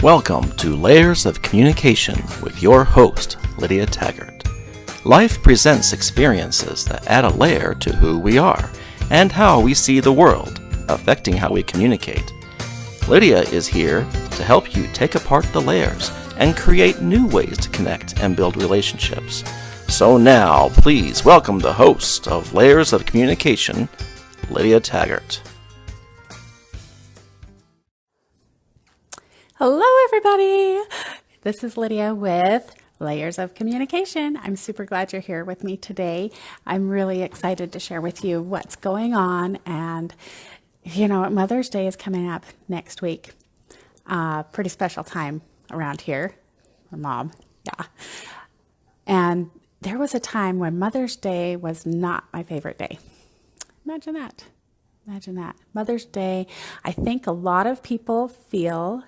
Welcome to Layers of Communication with your host, Lydia Taggart. Life presents experiences that add a layer to who we are and how we see the world, affecting how we communicate. Lydia is here to help you take apart the layers and create new ways to connect and build relationships. So now, please welcome the host of Layers of Communication, Lydia Taggart. Hello, everybody. This is Lydia with Layers of Communication. I'm super glad you're here with me today. I'm really excited to share with you what's going on. And, Mother's Day is coming up next week. Pretty special time around here. My mom, yeah. And there was a time when Mother's Day was not my favorite day. Imagine that. Mother's Day, I think a lot of people feel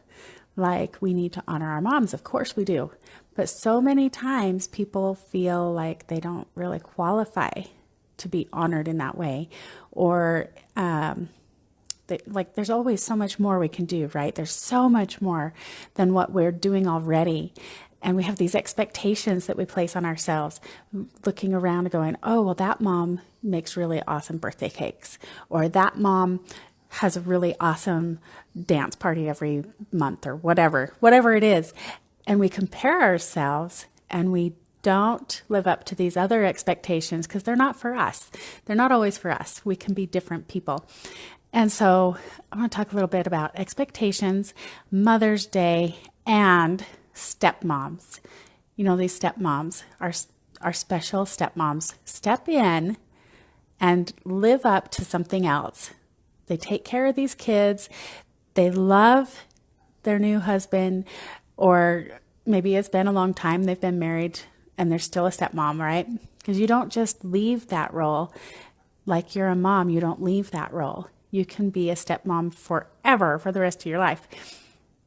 like we need to honor our moms. Of course we do. But so many times people feel like they don't really qualify to be honored in that way. Or there's always so much more we can do, right? There's so much more than what we're doing already. And we have these expectations that we place on ourselves, looking around and going, oh, well, that mom makes really awesome birthday cakes. Or that mom has a really awesome dance party every month, or whatever it is. And we compare ourselves and we don't live up to these other expectations because they're not for us. They're not always for us. We can be different people. And so I want to talk a little bit about expectations, Mother's Day, and stepmoms. These stepmoms are special stepmoms. Step in and live up to something else. They take care of these kids. They love their new husband, or maybe it's been a long time they've been married and they're still a stepmom, right? Because you don't just leave that role. Like you're a mom, you don't leave that role. You can be a stepmom forever, for the rest of your life.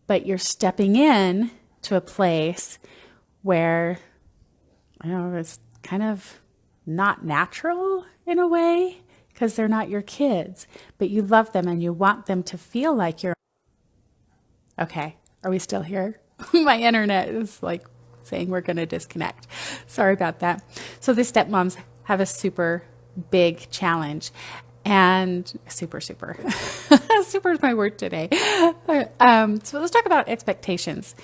But you're stepping in to a place where, it's kind of not natural in a way, because they're not your kids, but you love them and you want them to feel like you're. Okay, are we still here? My internet is saying we're going to disconnect. Sorry about that. So the stepmoms have a super big challenge, and super is my word today. So let's talk about expectations.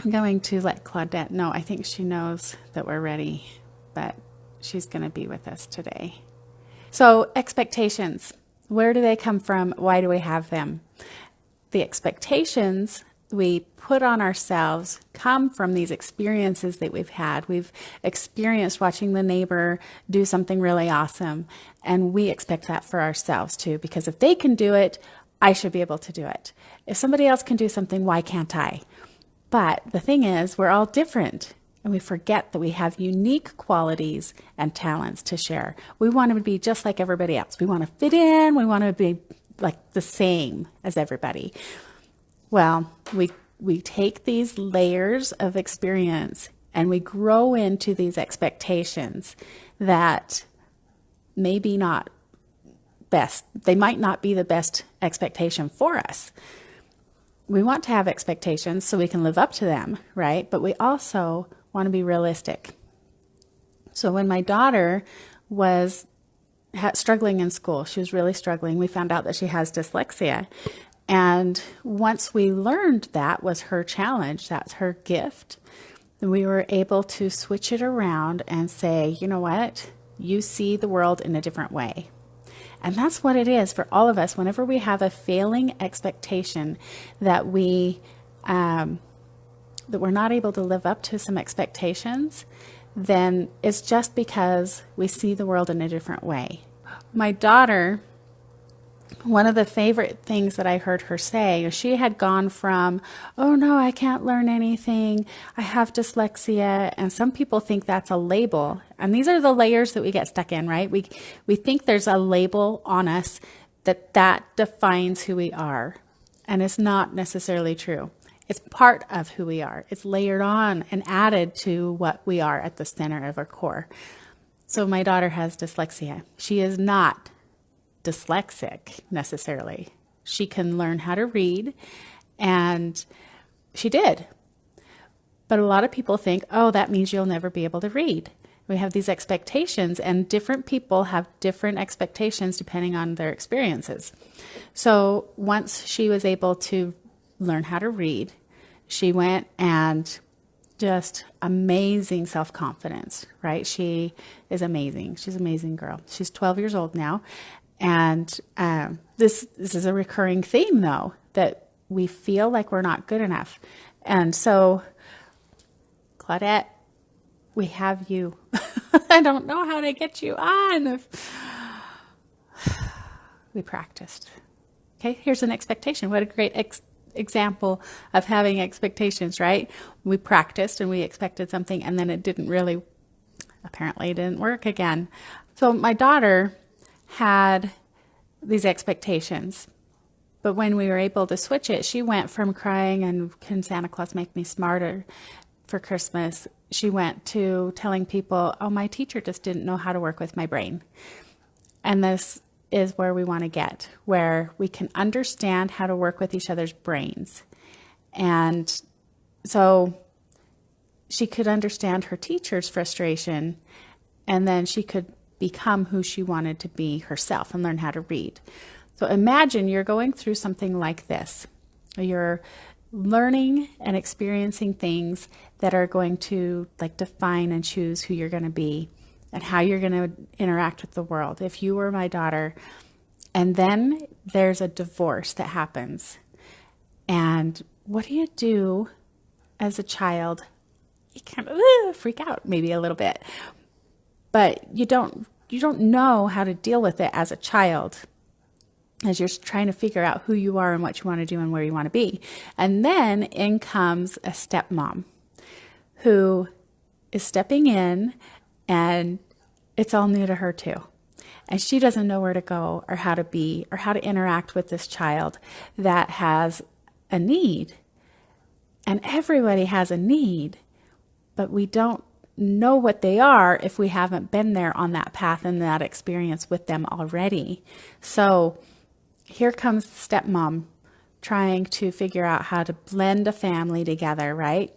I'm going to let Claudette know. I think she knows that we're ready, but she's going to be with us today. So expectations, where do they come from? Why do we have them? The expectations we put on ourselves come from these experiences that we've had. We've experienced watching the neighbor do something really awesome, and we expect that for ourselves too, because if they can do it, I should be able to do it. If somebody else can do something, why can't I? But the thing is, we're all different. And we forget that we have unique qualities and talents to share. We want to be just like everybody else. We want to fit in. We want to be like the same as everybody. Well, we take these layers of experience and we grow into these expectations that maybe not best. They might not be the best expectation for us. We want to have expectations so we can live up to them, right? But we also want to be realistic. So when my daughter was struggling in school, she was really struggling, we found out that she has dyslexia. And once we learned that was her challenge, that's her gift, we were able to switch it around and say, you know what? You see the world in a different way. And that's what it is for all of us. Whenever we have a failing expectation that we're not able to live up to some expectations, then it's just because we see the world in a different way. My daughter, one of the favorite things that I heard her say, she had gone from, oh no, I can't learn anything, I have dyslexia, and some people think that's a label. And these are the layers that we get stuck in, right? We think there's a label on us that defines who we are, and it's not necessarily true. It's part of who we are. It's layered on and added to what we are at the center of our core. So my daughter has dyslexia. She is not dyslexic necessarily. She can learn how to read And she did. But a lot of people think, oh, that means you'll never be able to read. We have these expectations, and different people have different expectations depending on their experiences. So once she was able to learn how to read, she went and just amazing self-confidence, right? She is amazing. She's an amazing girl. She's 12 years old now. And this is a recurring theme, though, that we feel like we're not good enough. And so, Claudette, we have you. I don't know how to get you on. We practiced. Okay, here's an expectation. What a great example of having expectations, right? We practiced and we expected something, and then it apparently didn't work again. So my daughter had these expectations, but when we were able to switch it, she went from crying and can Santa Claus make me smarter for Christmas, she went to telling people, oh, my teacher just didn't know how to work with my brain. And this is where we want to get, where we can understand how to work with each other's brains. And so she could understand her teacher's frustration, and then she could become who she wanted to be herself and learn how to read. So imagine you're going through something like this. You're learning and experiencing things that are going to define and choose who you're going to be and how you're going to interact with the world. If you were my daughter, and then there's a divorce that happens, and what do you do as a child? You kind of freak out maybe a little bit, but you don't know how to deal with it as a child, as you're trying to figure out who you are and what you want to do and where you want to be. And then in comes a stepmom who is stepping in, and it's all new to her too. And she doesn't know where to go or how to be or how to interact with this child that has a need. And everybody has a need, but we don't know what they are if we haven't been there on that path and that experience with them already. So here comes the stepmom trying to figure out how to blend a family together, right?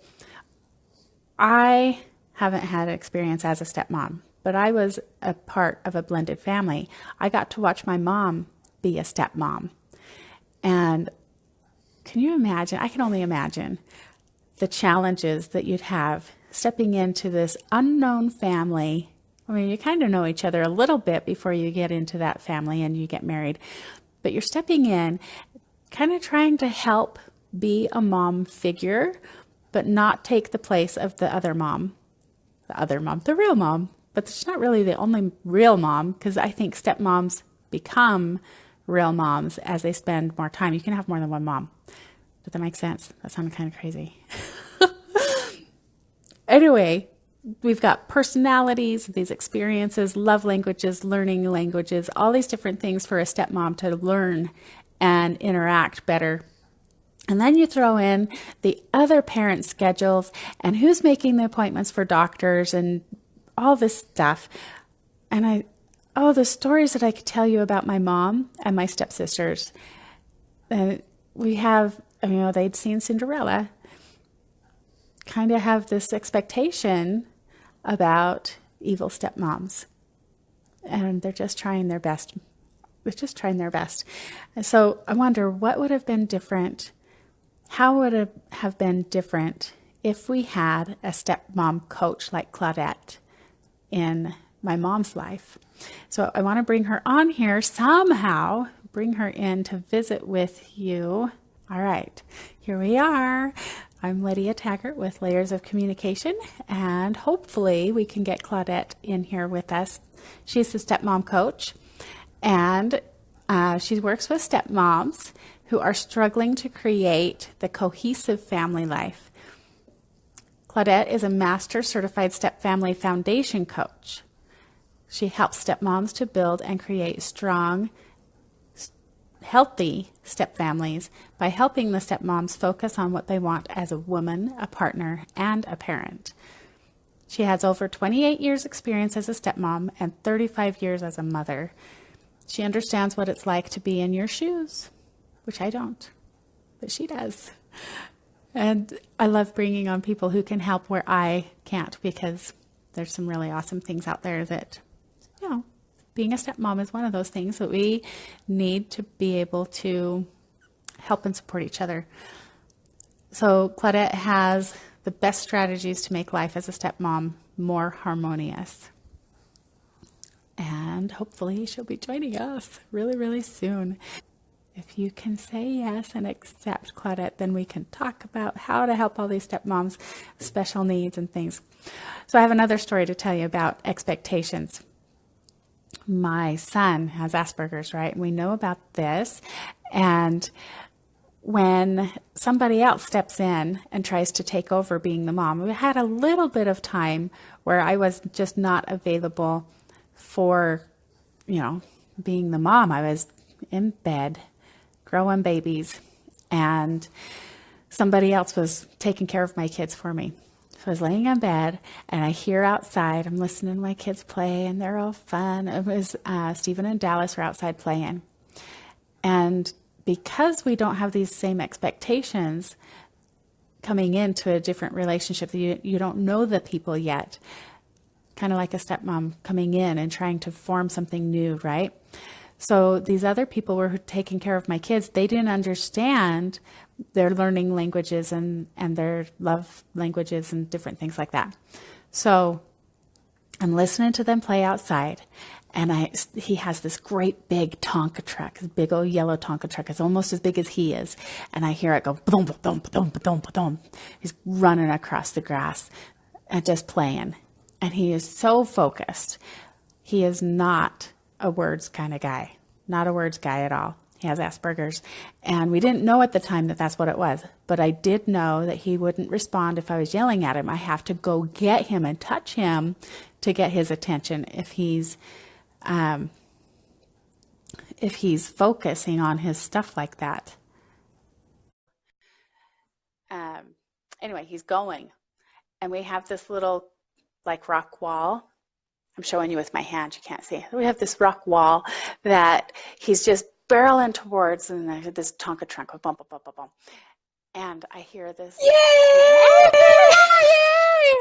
I haven't had experience as a stepmom, but I was a part of a blended family. I got to watch my mom be a stepmom. And can you imagine? I can only imagine the challenges that you'd have stepping into this unknown family. I mean, you kind of know each other a little bit before you get into that family and you get married. But you're stepping in, kind of trying to help be a mom figure, but not take the place of the real mom. But it's not really the only real mom, because I think stepmoms become real moms as they spend more time. You can have more than one mom. Does that make sense? That sounded kind of crazy. Anyway, we've got personalities, these experiences, love languages, learning languages, all these different things for a stepmom to learn and interact better. And then you throw in the other parent schedules and who's making the appointments for doctors and all this stuff. And the stories that I could tell you about my mom and my stepsisters. We have, they'd seen Cinderella, kind of have this expectation about evil stepmoms. And they're just trying their best. They're just trying their best. And so I wonder what would have been different. How would it have been different if we had a stepmom coach like Claudette in my mom's life? So I want to bring her on here somehow, bring her in to visit with you. All right, here we are. I'm Lydia Taggart with Layers of Communication, and hopefully we can get Claudette in here with us. She's the stepmom coach, and she works with stepmoms who are struggling to create the cohesive family life. Claudette is a master certified step family foundation coach. She helps stepmoms to build and create strong, healthy step families by helping the stepmoms focus on what they want as a woman, a partner, and a parent. She has over 28 years experience as a stepmom and 35 years as a mother. She understands what it's like to be in your shoes, which I don't. but she does. And I love bringing on people who can help where I can't, because there's some really awesome things out there that, you know, being a stepmom is one of those things that we need to be able to help and support each other. So Claudette has the best strategies to make life as a stepmom more harmonious. And hopefully she'll be joining us really, really soon. If you can say yes and accept Claudette, then we can talk about how to help all these stepmoms, special needs and things. So I have another story to tell you about expectations. My son has Asperger's, right? We know about this. And when somebody else steps in and tries to take over being the mom, we had a little bit of time where I was just not available for, you know, being the mom. I was in bed growing babies, and somebody else was taking care of my kids for me. So I was laying in bed, and I hear outside, I'm listening to my kids play, and they're all fun. It was Stephen and Dallas were outside playing. And because we don't have these same expectations coming into a different relationship, you don't know the people yet, kind of like a stepmom coming in and trying to form something new, right? So these other people were taking care of my kids. They didn't understand their learning languages and their love languages and different things like that. So I'm listening to them play outside, and he has this great big Tonka truck, this big old yellow Tonka truck. It's almost as big as he is. And I hear it go boom, boom, boom, boom, boom. He's running across the grass and just playing. And he is so focused. He is not a words kind of guy, not a words guy at all. He has Asperger's, and we didn't know at the time that that's what it was, but I did know that he wouldn't respond if I was yelling at him. I have to go get him and touch him to get his attention if he's focusing on his stuff like that. Anyway, he's going, and we have this little like rock wall. I'm showing you with my hand, you can't see. We have this rock wall that he's just barreling towards, and I hear this Tonka truck, bump, bump, bump, bump. And I hear this. Yay! Yay!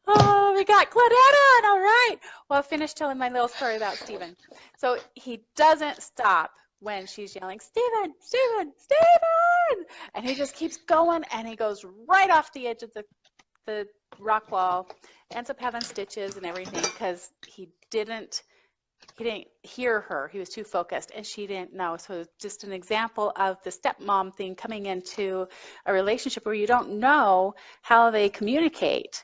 Oh, we got Claudette on, all right. Well, I'll finish telling my little story about Stephen. So he doesn't stop when she's yelling, Stephen, Stephen, Stephen! And he just keeps going, and he goes right off the edge of the rock wall, ends up having stitches and everything because he didn't hear her. He was too focused, and she didn't know. So it's just an example of the stepmom thing coming into a relationship where you don't know how they communicate.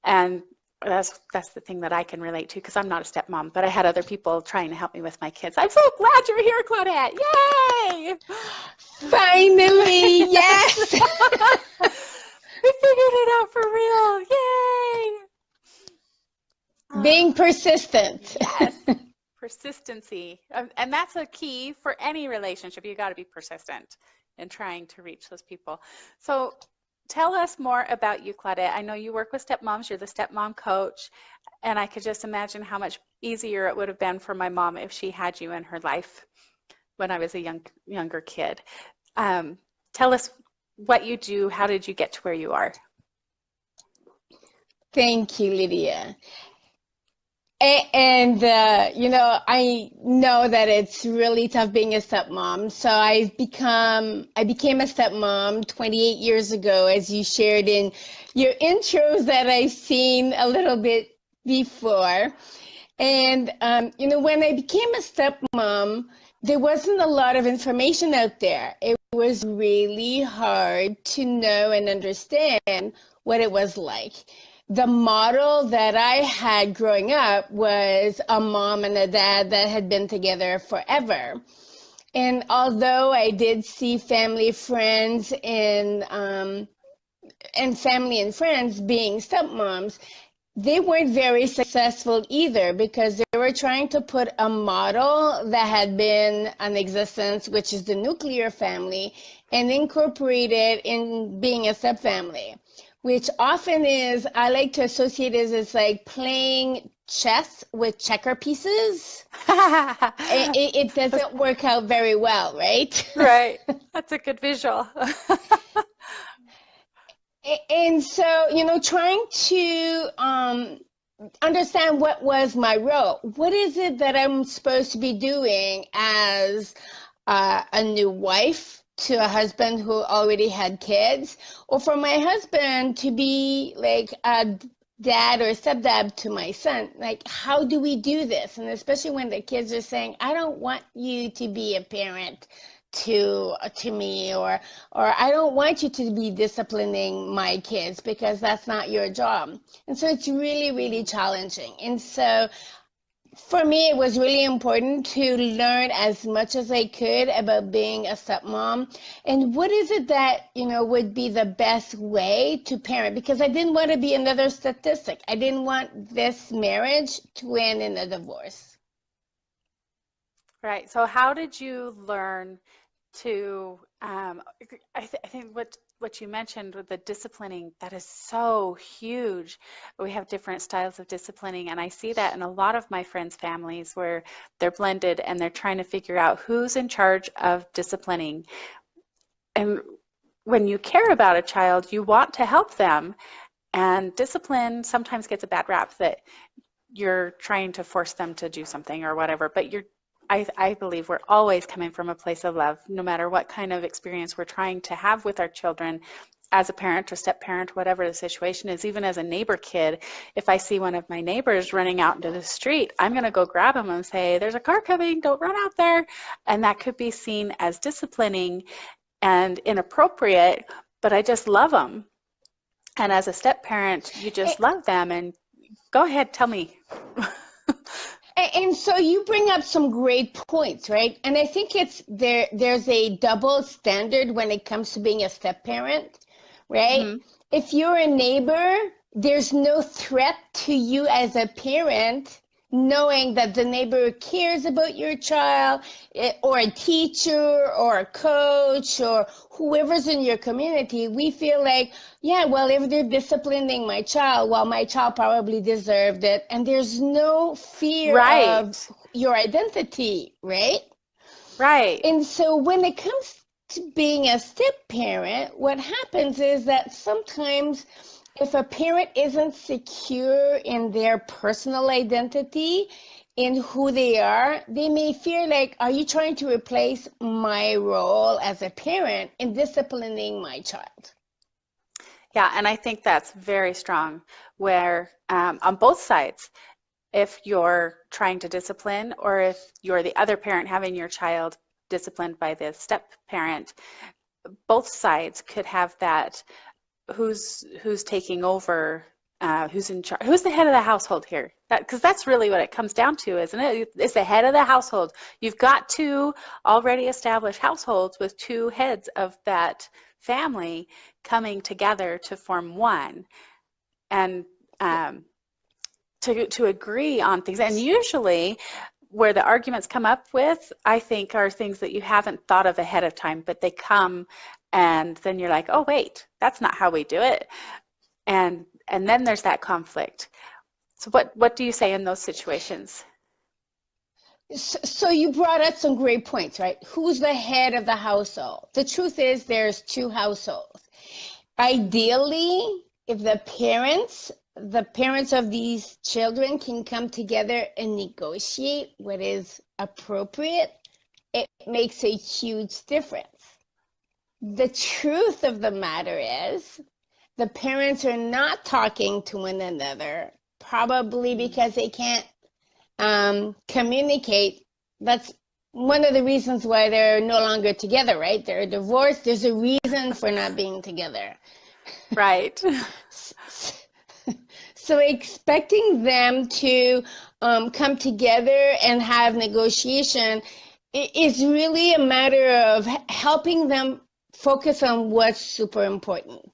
And that's the thing that I can relate to, because I'm not a stepmom, but I had other people trying to help me with my kids. I'm so glad you're here, Claudette. Yay! Finally, yes! We figured it out for real. Yay! Being persistent. Yes. Persistency. And that's a key for any relationship. You got to be persistent in trying to reach those people. So tell us more about you, Claudette. I know you work with stepmoms. You're the stepmom coach. And I could just imagine how much easier it would have been for my mom if she had you in her life when I was a younger kid. Tell us what you do. How did you get to where you are? Thank you, Lydia. And you know, I know that it's really tough being a stepmom. So I became a stepmom 28 years ago, as you shared in your intros that I've seen a little bit before. And you know, when I became a stepmom, there wasn't a lot of information out there. It was really hard to know and understand what it was like. The model that I had growing up was a mom and a dad that had been together forever. And although I did see family, friends, and family and friends being stepmoms, they weren't very successful either, because they were trying to put a model that had been in existence, which is the nuclear family, and incorporate it in being a stepfamily, which often is, I like to associate it as like playing chess with checker pieces. It doesn't work out very well, right? Right. That's a good visual. And so, trying to understand what was my role. What is it that I'm supposed to be doing as a new wife to a husband who already had kids, or for my husband to be like a dad or stepdad to my son? Like, how do we do this? And especially when the kids are saying, I don't want you to be a parent to me, or I don't want you to be disciplining my kids because that's not your job. And so it's really, really challenging. And so for me, it was really important to learn as much as I could about being a stepmom and what is it that, would be the best way to parent, because I didn't want to be another statistic. I didn't want this marriage to end in a divorce. Right. So how did you learn to, I think what you mentioned with the disciplining, that is so huge. We have different styles of disciplining, and I see that in a lot of my friends' families where they're blended and they're trying to figure out who's in charge of disciplining. And when you care about a child, you want to help them, and discipline sometimes gets a bad rap that you're trying to force them to do something or whatever, but I believe we're always coming from a place of love, no matter what kind of experience we're trying to have with our children as a parent or step parent, whatever the situation is. Even as a neighbor kid, if I see one of my neighbors running out into the street, I'm going to go grab him and say, there's a car coming, don't run out there. And that could be seen as disciplining and inappropriate, but I just love them. And as a step parent, you just love them. And go ahead, tell me. And so you bring up some great points, right? And I think there's a double standard when it comes to being a step parent, right? Mm-hmm. If you're a neighbor, there's no threat to you as a parent knowing that the neighbor cares about your child, or a teacher or a coach or whoever's in your community. We feel like, yeah, well, if they're disciplining my child, well, my child probably deserved it. And there's no fear of your identity, right? Right. And so when it comes to being a step parent, what happens is that sometimes if a parent isn't secure in their personal identity, in who they are, they may fear like, are you trying to replace my role as a parent in disciplining my child? Yeah, and I think that's very strong, where on both sides, if you're trying to discipline or if you're the other parent having your child disciplined by the step parent, both sides could have that who's taking over, who's in charge, who's the head of the household here, because that's really what it comes down to, isn't it? It's the head of the household. You've got two already established households with two heads of that family coming together to form one, and to agree on things. And usually where the arguments come up with, I think, are things that you haven't thought of ahead of time, but they come and then you're like, oh wait, that's not how we do it. And then there's that conflict. So what do you say in those situations? So you brought up some great points, right? Who's the head of the household? The truth is there's two households. Ideally, if the parents of these children can come together and negotiate what is appropriate, it makes a huge difference. The truth of the matter is the parents are not talking to one another, probably because they can't communicate. That's one of the reasons why they're no longer together, right? They're divorced. There's a reason for not being together. Right. So expecting them to come together and have negotiation is really a matter of helping them focus on what's super important.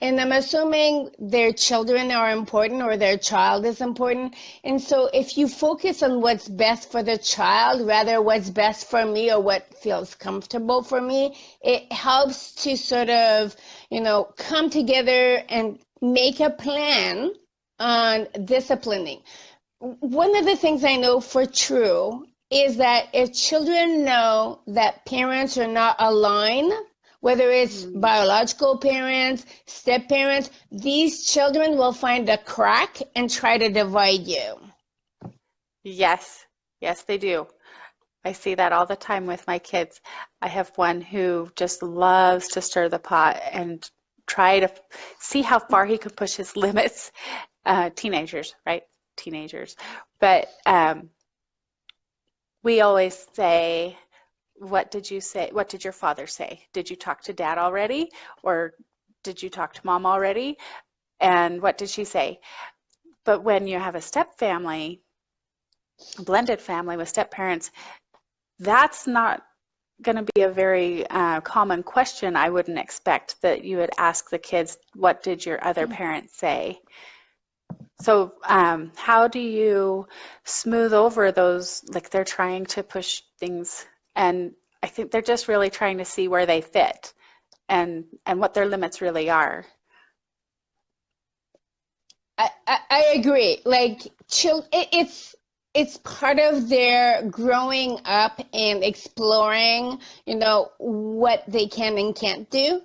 And I'm assuming their children are important or their child is important. And so if you focus on what's best for the child, rather what's best for me or what feels comfortable for me, it helps to sort of, come together and make a plan on disciplining. One of the things I know for true is that if children know that parents are not aligned, whether it's biological parents, step parents, these children will find a crack and try to divide you. Yes, yes, they do. I see that all the time with my kids. I have one who just loves to stir the pot and try to see how far he can push his limits. Teenagers, right? Teenagers. But we always say, what did you say? What did your father say? Did you talk to dad already? Or did you talk to mom already? And what did she say? But when you have a step family, a blended family with step parents, that's not going to be a very common question. I wouldn't expect that you would ask the kids, what did your other parents say? So how do you smooth over those, like they're trying to push things, and I think they're just really trying to see where they fit and what their limits really are. I agree. Like, it's part of their growing up and exploring, what they can and can't do.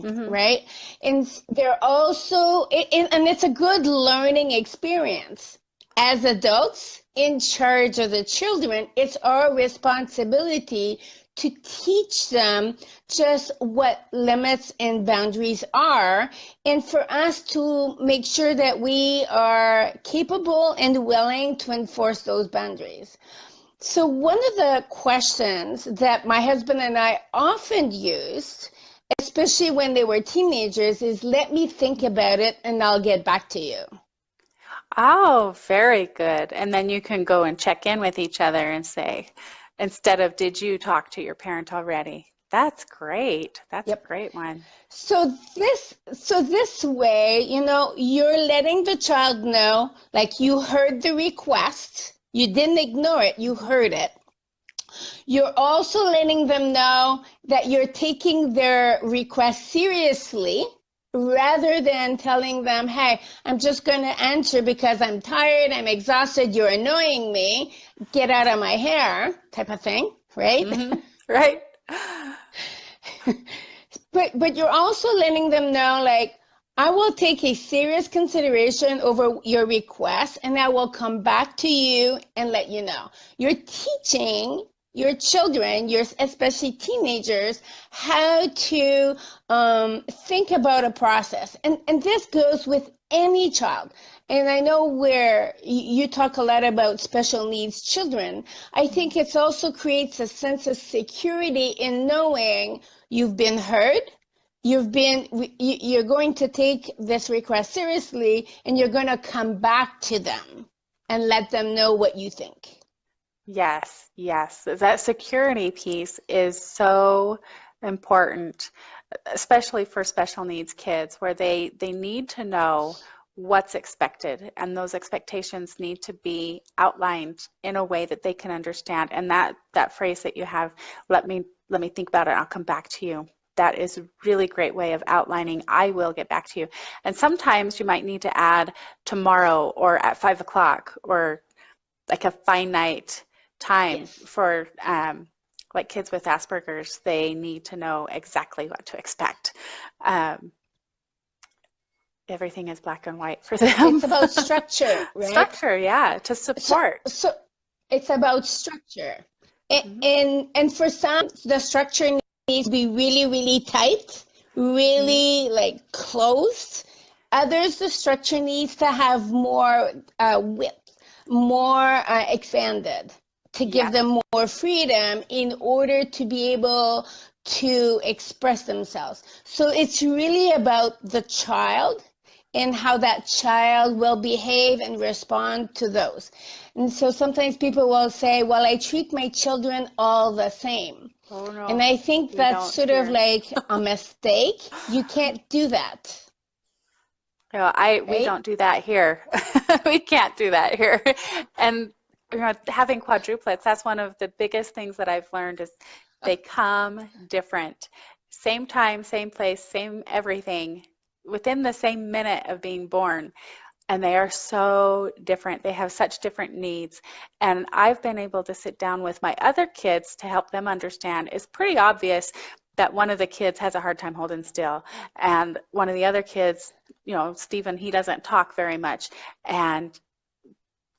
Right? And they're also, and it's a good learning experience. As adults in charge of the children, it's our responsibility to teach them just what limits and boundaries are, and for us to make sure that we are capable and willing to enforce those boundaries. So one of the questions that my husband and I often used, especially when they were teenagers, is let me think about it and I'll get back to you. Oh, very good. And then you can go and check in with each other and say, instead of, did you talk to your parent already? That's great. That's a great one. So this way, you're letting the child know, like, you heard the request, you didn't ignore it, you heard it. You're also letting them know that you're taking their request seriously, rather than telling them, hey, I'm just going to answer because I'm tired, I'm exhausted, you're annoying me, get out of my hair, type of thing, right? Right. But you're also letting them know, like, I will take a serious consideration over your request and I will come back to you and let you know. You're teaching your children, especially teenagers, how to think about a process. And this goes with any child. And I know where you talk a lot about special needs children. I think it also creates a sense of security in knowing you've been heard, you're going to take this request seriously, and you're going to come back to them and let them know what you think. Yes, yes. That security piece is so important, especially for special needs kids, where they need to know what's expected, and those expectations need to be outlined in a way that they can understand. And that phrase that you have, let me think about it, I'll come back to you. That is a really great way of outlining, I will get back to you. And sometimes you might need to add tomorrow or at 5 o'clock, or like a finite time. For like kids with Asperger's, they need to know exactly what to expect. Everything is black and white for them. It's about structure, right? Structure, yeah, to support. So it's about structure. And for some, the structure needs to be really, really tight, really like closed. Others, the structure needs to have more width, more expanded, to give them more freedom in order to be able to express themselves. So it's really about the child and how that child will behave and respond to those. And so sometimes people will say, well, I treat my children all the same. Oh, no. And I think that's sort of like a mistake. You can't do that. We right? don't do that here. We can't do that here. And having quadruplets, that's one of the biggest things that I've learned is they come different. Same time, same place, same everything, within the same minute of being born. And they are so different. They have such different needs. And I've been able to sit down with my other kids to help them understand. It's pretty obvious that one of the kids has a hard time holding still. And one of the other kids, Stephen, he doesn't talk very much. And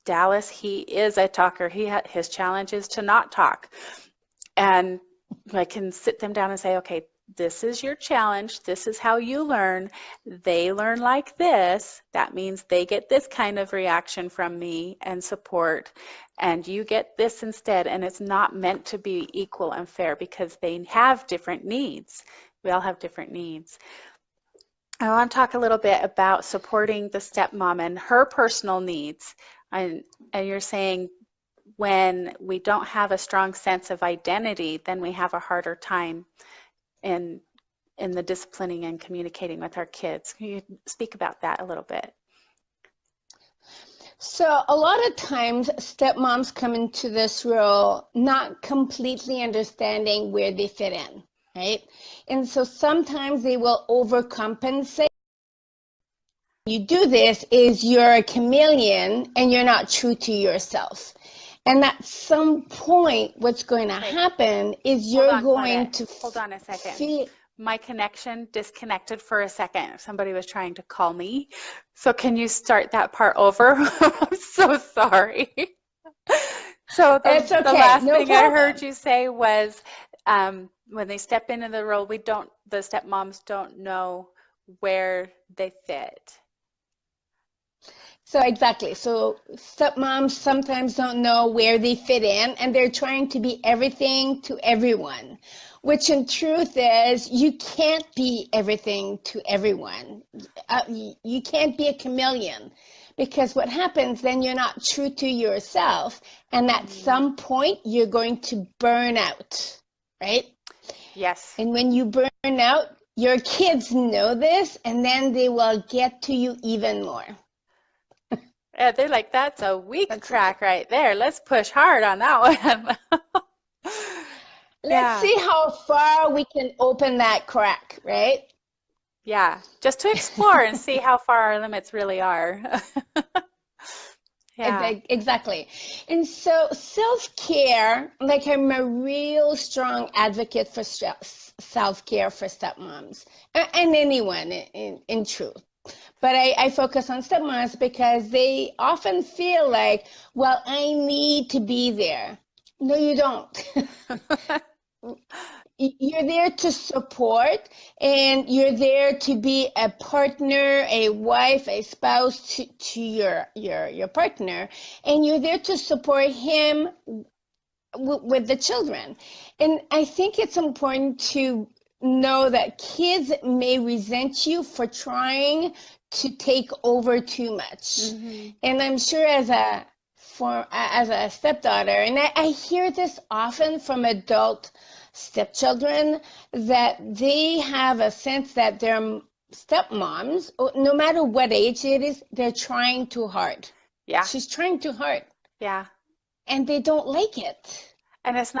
Dallas, he is a talker. His challenge is to not talk. And I can sit them down and say, okay, this is your challenge. This is how you learn. They learn like this. That means they get this kind of reaction from me and support, and you get this instead. And it's not meant to be equal and fair because they have different needs. We all have different needs. I want to talk a little bit about supporting the stepmom and her personal needs. And you're saying when we don't have a strong sense of identity, then we have a harder time in the disciplining and communicating with our kids. Can you speak about that a little bit? So a lot of times stepmoms come into this role not completely understanding where they fit in, right? And so sometimes they will overcompensate. You do this is you're a chameleon and you're not true to yourself. And at some point, what's going to happen is you're going to hold on a second. My connection disconnected for a second. Somebody was trying to call me. So can you start that part over? I'm so sorry. So it's okay. The last no thing problem. I heard you say was when they step into the role, the stepmoms don't know where they fit. So exactly. So stepmoms sometimes don't know where they fit in, and they're trying to be everything to everyone, which in truth is you can't be everything to everyone. You can't be a chameleon, because what happens then, you're not true to yourself, and at some point you're going to burn out, right? Yes. And when you burn out, your kids know this, and then they will get to you even more. Yeah, they're like, that's a weak crack right there. Let's push hard on that one. Let's see how far we can open that crack, right? Yeah, just to explore and see how far our limits really are. Yeah. Exactly. And so self-care, like I'm a real strong advocate for self-care for stepmoms and anyone in truth. But I focus on stepmoms because they often feel like, well, I need to be there. No, you don't. You're there to support, and you're there to be a partner, a wife, a spouse to your partner, and you're there to support him with the children. And I think it's important to know that kids may resent you for trying to take over too much. And I'm sure as a stepdaughter, and I hear this often from adult stepchildren, that they have a sense that their stepmoms, no matter what age it is, they're trying too hard. Yeah. She's trying too hard. Yeah. And they don't like it. And it's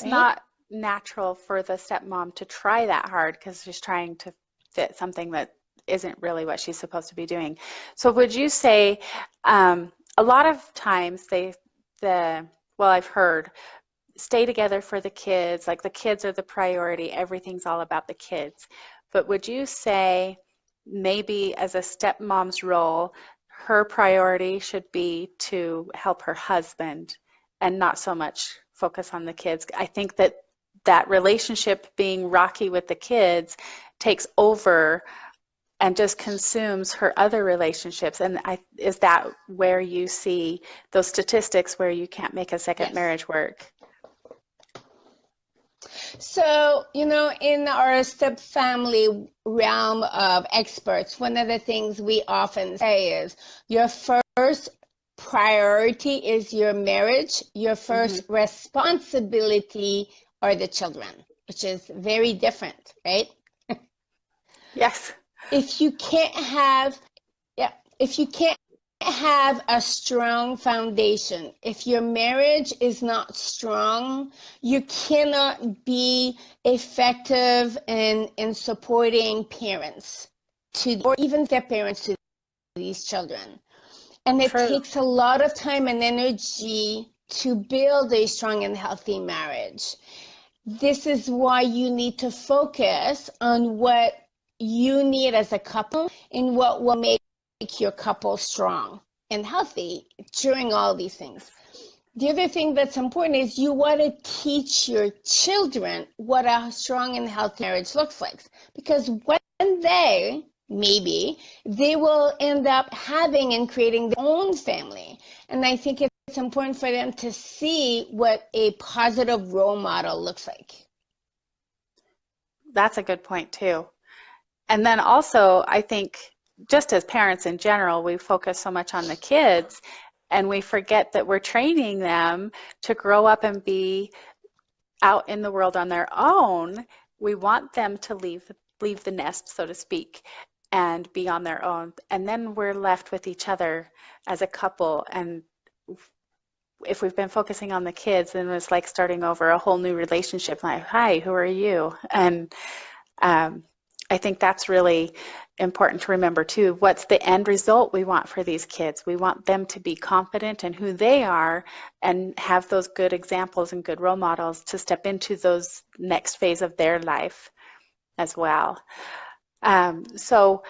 not natural for the stepmom to try that hard because she's trying to fit something that isn't really what she's supposed to be doing. So would you say a lot of times I've heard stay together for the kids, like the kids are the priority, everything's all about the kids. But would you say maybe as a stepmom's role, her priority should be to help her husband and not so much focus on the kids? I think that relationship being rocky with the kids takes over and just consumes her other relationships. And is that where you see those statistics where you can't make a second marriage work? So, in our step family realm of experts, one of the things we often say is your first priority is your marriage. Your first responsibility are the children, which is very different, right? Yes. If you can't have if you can't have a strong foundation, if your marriage is not strong, you cannot be effective in supporting parents to, or even step parents to these children. And it True. takes a lot of time and energy to build a strong and healthy marriage. This is why you need to focus on what you need as a couple and what will make your couple strong and healthy during all these things. The other thing that's important is you want to teach your children what a strong and healthy marriage looks like. Because when maybe they will end up having and creating their own family. And I think it's important for them to see what a positive role model looks like. That's a good point too. And then also, I think just as parents in general, we focus so much on the kids and we forget that we're training them to grow up and be out in the world on their own. We want them to leave the nest, so to speak, and be on their own. And then we're left with each other as a couple. And if we've been focusing on the kids, then it's like starting over a whole new relationship. Like, hi, who are you? And I think that's really important to remember too. What's the end result we want for these kids? We want them to be confident in who they are and have those good examples and good role models to step into those next phase of their life as well. So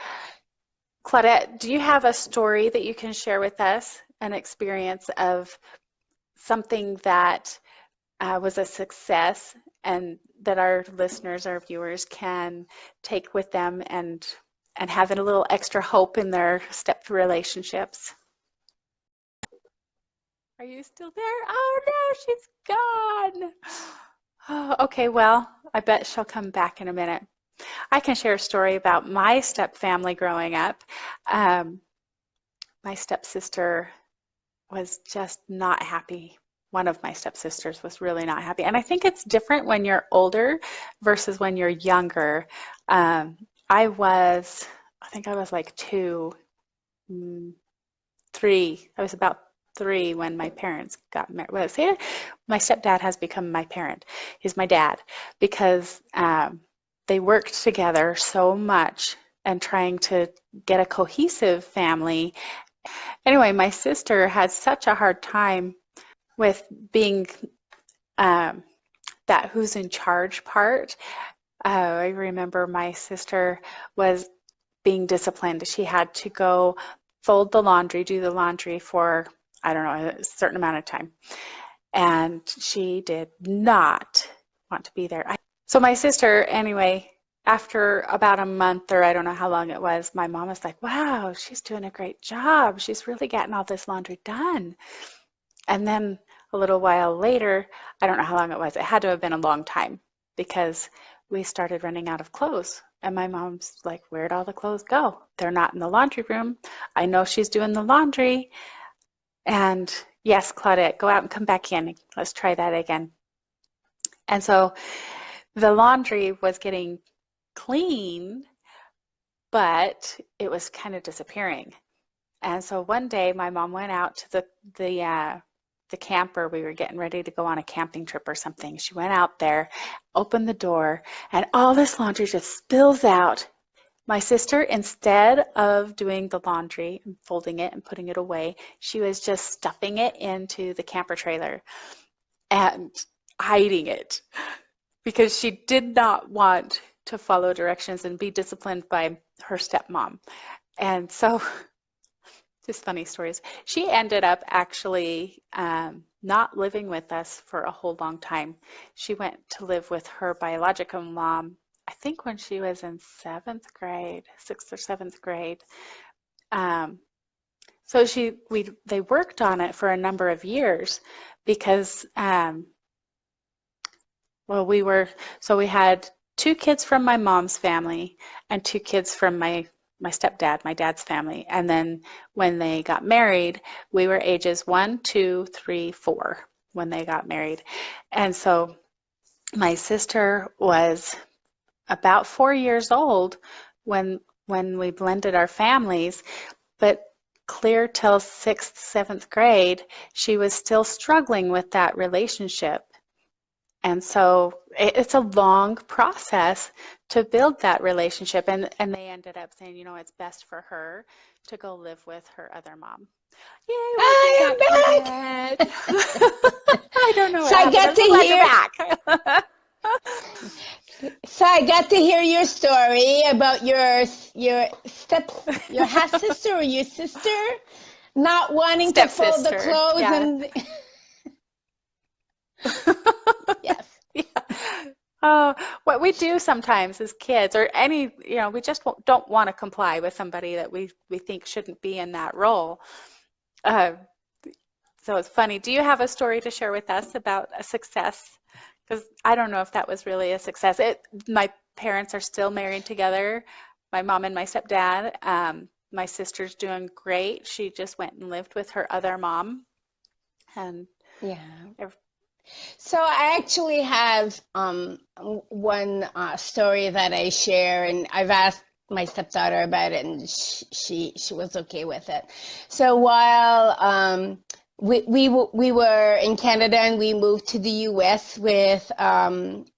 Claudette, do you have a story that you can share with us, an experience of something that was a success and that our listeners, our viewers can take with them and have a little extra hope in their step relationships? Are you still there? Oh no, she's gone. Oh, okay, well, I bet she'll come back in a minute. I can share a story about my step family growing up. My stepsister was just not happy. One of my stepsisters was really not happy. And I think it's different when you're older versus when you're younger. I think I was like 2, 3. I was about 3 when my parents got married. Well, see, my stepdad has become my parent. He's my dad because they worked together so much and trying to get a cohesive family. Anyway, my sister had such a hard time with being that who's in charge part. I remember my sister was being disciplined. She had to go fold the laundry, do the laundry for, I don't know, a certain amount of time. And she did not want to be there. So my sister, anyway, after about a month or I don't know how long it was, my mom was like, wow, she's doing a great job. She's really getting all this laundry done. And then a little while later, I don't know how long it was. It had to have been a long time because we started running out of clothes. And my mom's like, where'd all the clothes go? They're not in the laundry room. I know she's doing the laundry. And yes, Claudette, go out and come back in. Let's try that again. And so the laundry was getting clean, but it was kind of disappearing. And so one day my mom went out to the camper. We were getting ready to go on a camping trip or something. She went out there, opened the door, and all this laundry just spills out. My sister, instead of doing the laundry and folding it and putting it away, she was just stuffing it into the camper trailer and hiding it because she did not want to follow directions and be disciplined by her stepmom. And so, just funny stories. She ended up actually not living with us for a whole long time. She went to live with her biological mom, I think when she was in 7th grade, 6th or 7th grade. So they worked on it for a number of years because, we had 2 kids from my mom's family and 2 kids from my stepdad, my dad's family. And then when they got married, we were ages 1, 2, 3, 4 when they got married. And so my sister was about 4 years old when we blended our families, but clear till 6th, 7th grade, she was still struggling with that relationship. And so it's a long process to build that relationship. And they ended up saying, you know, it's best for her to go live with her other mom. Yay, I welcome am back, back. Claudette. I don't know So what I happened. got I'm to so glad hear. you're back. So I got to hear your story about your half sister or your sister not wanting to fold the Stepsister, clothes yeah. and yes. Yeah. Oh, what we do sometimes as kids, or any, you know, we just don't want to comply with somebody that we think shouldn't be in that role. Uh, so it's funny. Do you have a story to share with us about a success? Because I don't know if that was really a success. My parents are still married together, my mom and my stepdad. My sister's doing great. She just went and lived with her other mom, and Yeah. ev- So I actually have one story that I share, and I've asked my stepdaughter about it, and she was okay with it. So while we were in Canada and we moved to the U.S. with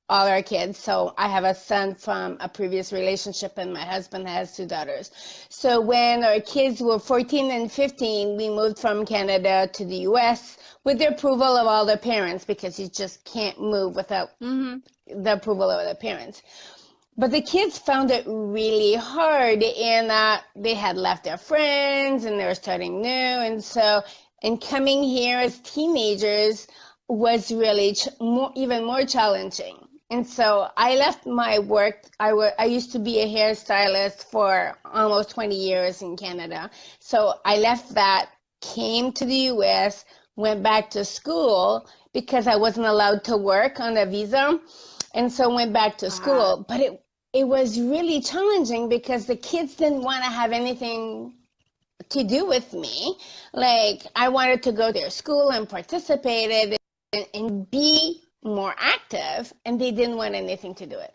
all our kids. So I have a son from a previous relationship, and my husband has two daughters. So when our kids were 14 and 15, we moved from Canada to the U.S. with the approval of all their parents, because you just can't move without the approval of the parents. But the kids found it really hard, and they had left their friends and they were starting new. And coming here as teenagers was really even more challenging. And so I left my work. I used to be a hairstylist for almost 20 years in Canada. So I left that, came to the US, went back to school because I wasn't allowed to work on a visa. And so went back to school. But it was really challenging because the kids didn't want to have anything to do with me. Like, I wanted to go to their school and participate and be more active, and they didn't want anything to do it.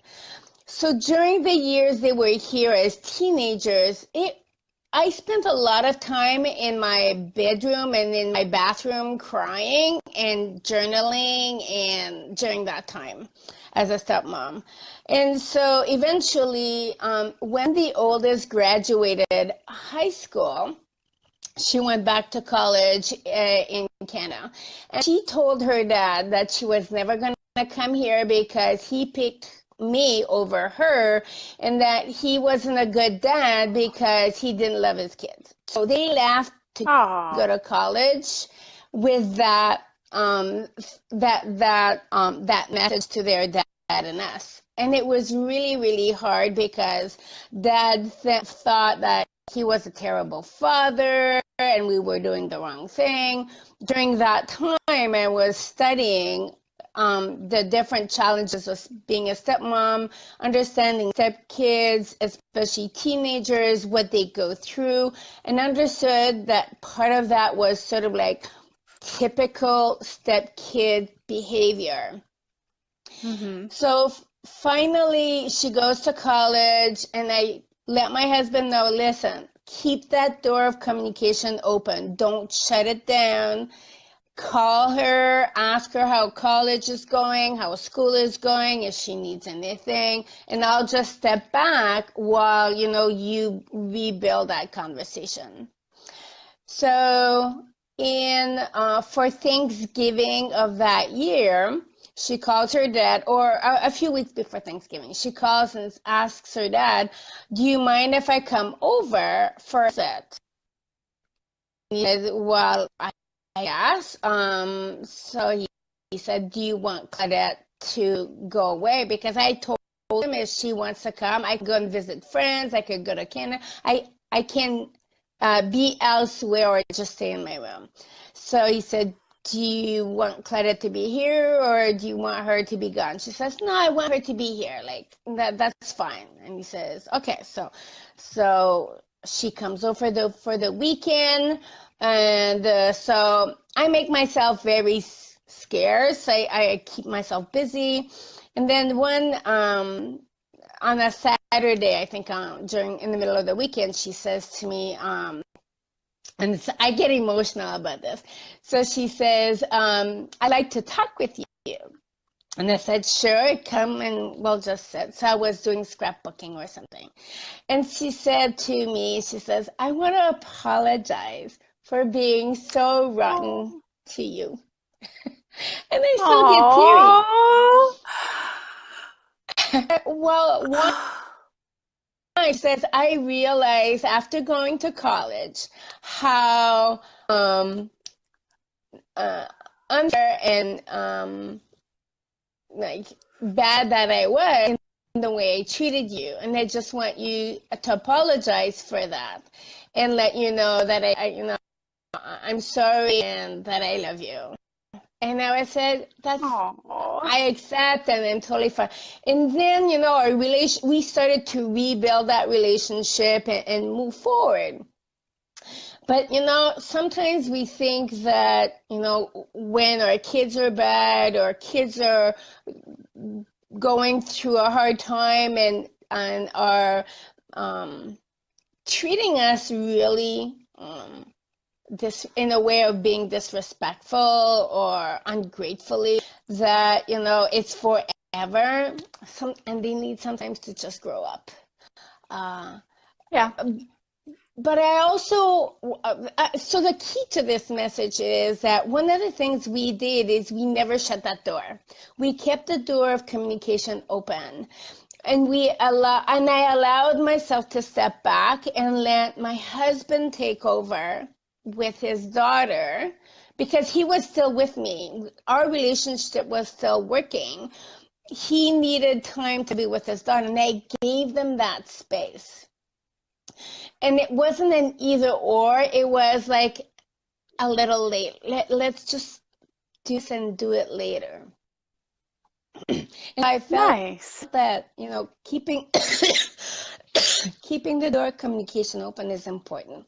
So during the years they were here as teenagers, I spent a lot of time in my bedroom and in my bathroom crying and journaling, and during that time as a stepmom. And so eventually, when the oldest graduated high school, she went back to college in Canada. And she told her dad that she was never going to come here because he picked me over her, and that he wasn't a good dad because he didn't love his kids. So they left to go to college with that message to their dad and us. And it was really, really hard because dad thought that he was a terrible father and we were doing the wrong thing. During that time, I was studying the different challenges of being a stepmom, understanding stepkids, especially teenagers, what they go through, and understood that part of that was sort of like typical stepkid behavior. So finally, she goes to college, and I let my husband know, listen, keep that door of communication open. Don't shut it down. Call her, ask her how college is going, how school is going, if she needs anything, and I'll just step back while, you rebuild that conversation. So for Thanksgiving of that year, she calls her dad, or a few weeks before Thanksgiving, she calls and asks her dad, do you mind if I come over for a visit? He said, well, I asked. So he said, do you want Claudette to go away? Because I told him if she wants to come, I could go and visit friends. I could go to Canada. I can be elsewhere or just stay in my room. So he said, do you want Claudette to be here or do you want her to be gone? She says, no, I want her to be here. Like, that's fine. And he says, okay. So she comes over for the weekend. And so I make myself very scarce. I keep myself busy. And then on a Saturday, I think in the middle of the weekend, she says to me, And so I get emotional about this. So she says, I'd like to talk with you. And I said, sure, come and we'll just sit. So I was doing scrapbooking or something. And she said to me, she says, I want to apologize for being so rotten to you. And I still get teary. Well, one says, I realized after going to college how unfair and like bad that I was in the way I treated you, and I just want you to apologize for that and let you know that I'm sorry and that I love you. And I said, I accept and I'm totally fine. And then, our we started to rebuild that relationship and move forward. But, sometimes we think that, when our kids are bad or kids are going through a hard time and are treating us really this in a way of being disrespectful or ungratefully, that it's forever. And they need sometimes to just grow up. Yeah. But I also, so the key to this message is that one of the things we did is we never shut that door. We kept the door of communication open. And I allowed myself to step back and let my husband take over with his daughter, because he was still with me. Our relationship was still working. He needed time to be with his daughter, and I gave them that space. And it wasn't an either or, it was like a little late. Let's just do this and do it later. And I felt that, keeping keeping the door of communication open is important.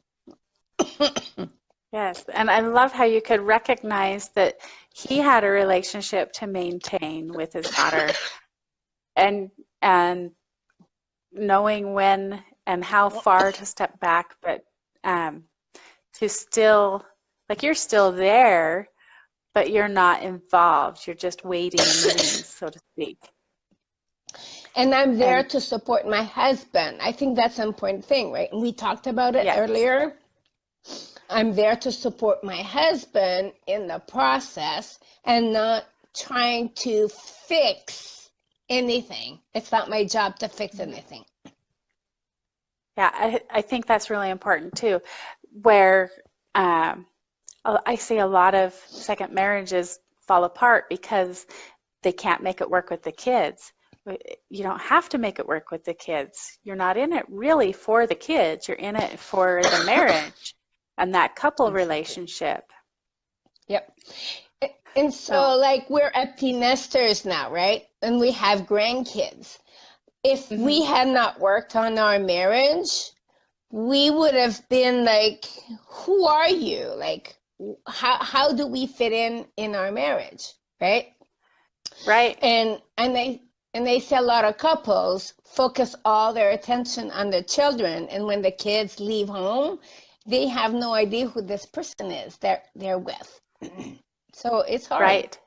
Yes, and I love how you could recognize that he had a relationship to maintain with his daughter, and knowing when and how far to step back, but to still, like, you're still there, but you're not involved. You're just waiting in the wings, so to speak. And I'm there to support my husband. I think that's an important thing, right? And we talked about it earlier. I'm there to support my husband in the process and not trying to fix anything. It's not my job to fix anything. Yeah, I think that's really important too, where I see a lot of second marriages fall apart because they can't make it work with the kids. You don't have to make it work with the kids. You're not in it really for the kids. You're in it for the marriage and that couple relationship. Yep. And so, like, we're empty nesters now, right? And we have grandkids. If we had not worked on our marriage, we would have been like, who are you? Like, how do we fit in our marriage, right? Right. And they say a lot of couples focus all their attention on their children, and when the kids leave home, they have no idea who this person is they're with. So it's hard. Right.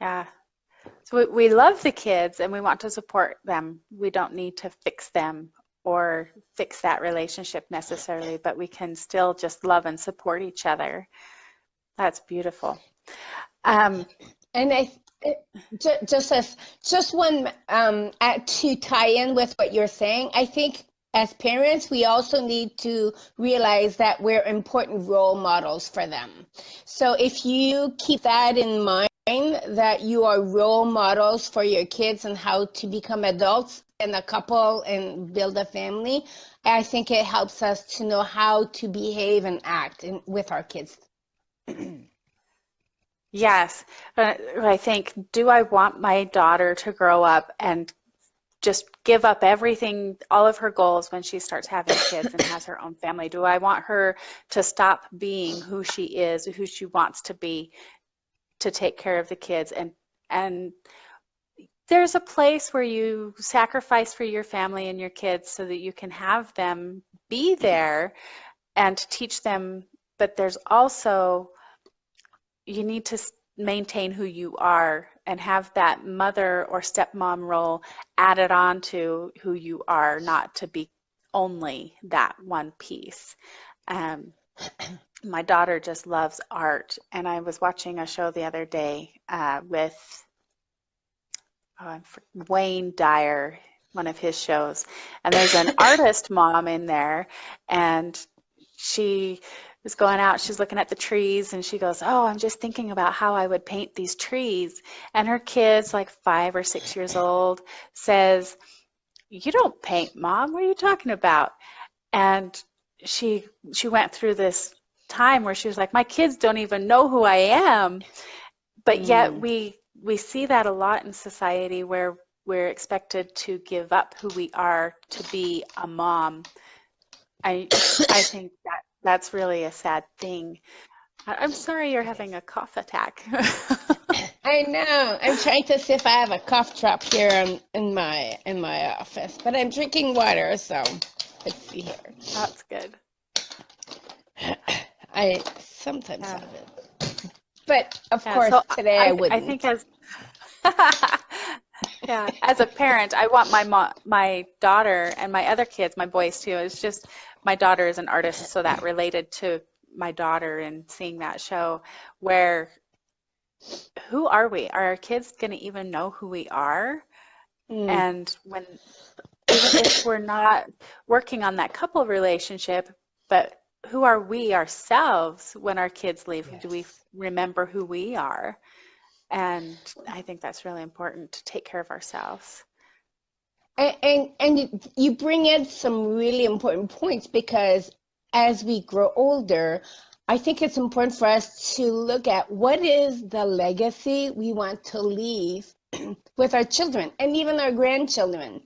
Yeah. So we love the kids and we want to support them. We don't need to fix them or fix that relationship necessarily, but we can still just love and support each other. That's beautiful. And just one to tie in with what you're saying, I think as parents, we also need to realize that we're important role models for them. So if you keep that in mind, that you are role models for your kids and how to become adults and a couple and build a family, I think it helps us to know how to behave and act with our kids. Yes. I think, do I want my daughter to grow up and just give up everything, all of her goals when she starts having kids and has her own family? Do I want her to stop being who she is, who she wants to be, to take care of the kids? And there's a place where you sacrifice for your family and your kids so that you can have them be there, and to teach them, but there's also, you need to maintain who you are and have that mother or stepmom role added on to who you are, not to be only that one piece. My daughter just loves art, and I was watching a show the other day with Wayne Dyer, one of his shows, and there's an artist mom in there, and she was going out, she's looking at the trees, and she goes, oh, I'm just thinking about how I would paint these trees. And her kid's like 5 or 6 years old, says, you don't paint, Mom, what are you talking about? And she went through this time where she was like, my kids don't even know who I am. But yet we see that a lot in society, where we're expected to give up who we are to be a mom. I think that's really a sad thing. I'm sorry you're having a cough attack. I know. I'm trying to see if I have a cough drop here in my office, but I'm drinking water, so let's see here. That's good. I sometimes have it, but of course so today I wouldn't. I think as yeah, as a parent, I want my daughter and my other kids, my boys too. It's just my daughter is an artist, so that related to my daughter and seeing that show. Where, who are we? Are our kids going to even know who we are? And when, even if we're not working on that couple relationship, but who are we ourselves when our kids leave? Yes. Do we remember who we are? And I think that's really important, to take care of ourselves. And you bring in some really important points, because as we grow older, I think it's important for us to look at what is the legacy we want to leave with our children and even our grandchildren.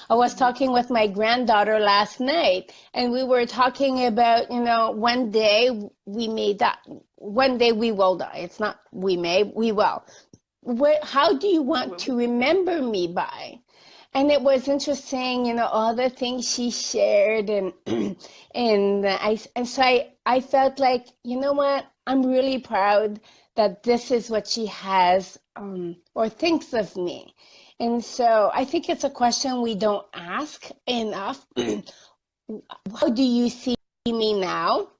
I was talking with my granddaughter last night, and we were talking about, one day we may die. One day we will die. It's not we may, we will. How do you want to remember me by? And it was interesting, all the things she shared, and so I felt like, you know what, I'm really proud that this is what she has or thinks of me. And so I think it's a question we don't ask enough. How do you see me now?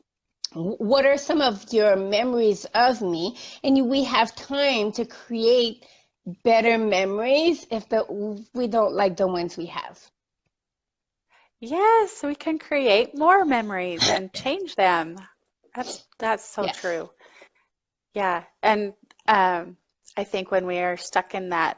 What are some of your memories of me? And we have time to create better memories if we don't like the ones we have. Yes, we can create more memories and change them. That's so Yes. true. Yeah, and I think when we are stuck in that,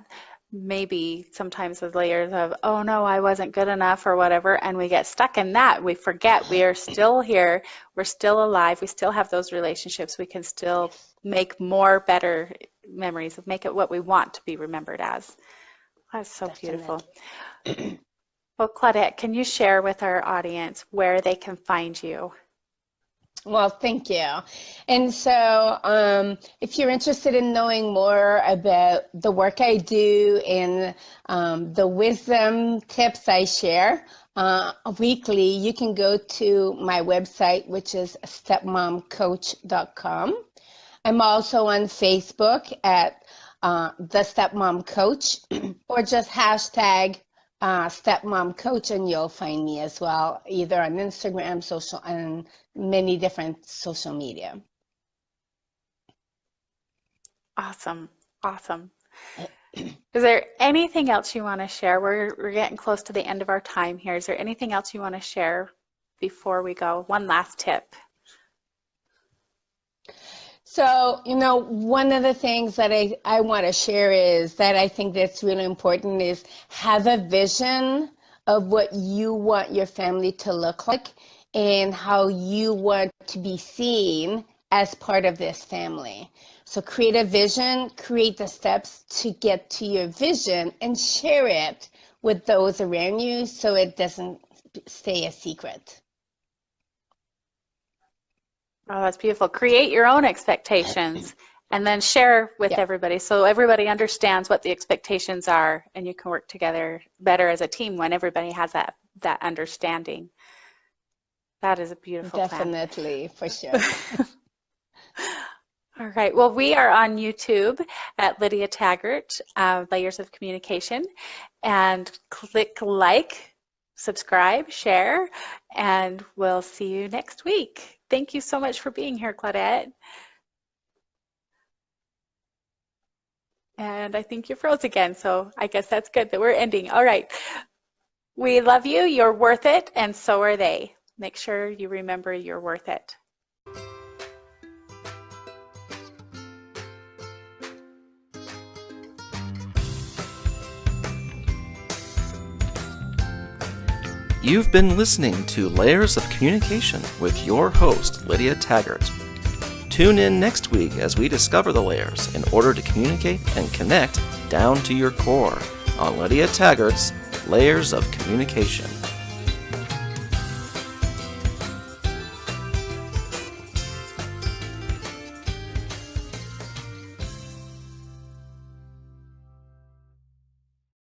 maybe sometimes the layers of, oh no, I wasn't good enough or whatever, and we get stuck in that, we forget we are still here, we're still alive, we still have those relationships, we can still make more better memories, make it what we want to be remembered as. That's so beautiful. Well, Claudette, can you share with our audience where they can find you? Well, thank you. And so if you're interested in knowing more about the work I do and the wisdom tips I share weekly, you can go to my website, which is stepmomcoach.com. I'm also on Facebook at the Stepmom Coach, or just hashtag Stepmom Coach, and you'll find me as well, either on Instagram, social, and many different social media. Awesome. Is there anything else you want to share? We're getting close to the end of our time here. Is there anything else you want to share before we go? One last tip. So, one of the things that I want to share is that I think that's really important is have a vision of what you want your family to look like and how you want to be seen as part of this family. So create a vision, create the steps to get to your vision, and share it with those around you so it doesn't stay a secret. Oh, that's beautiful. Create your own expectations and then share with everybody, so everybody understands what the expectations are, and you can work together better as a team when everybody has that understanding. That is a beautiful plan. Definitely, for sure. All right. Well, we are on YouTube at Lydia Taggart, Layers of Communication, and click like, subscribe, share, and we'll see you next week. Thank you so much for being here, Claudette. And I think you froze again, so I guess that's good that we're ending. All right. We love you. You're worth it, and so are they. Make sure you remember you're worth it. You've been listening to Layers of Communication with your host, Lydia Taggart. Tune in next week as we discover the layers in order to communicate and connect down to your core on Lydia Taggart's Layers of Communication.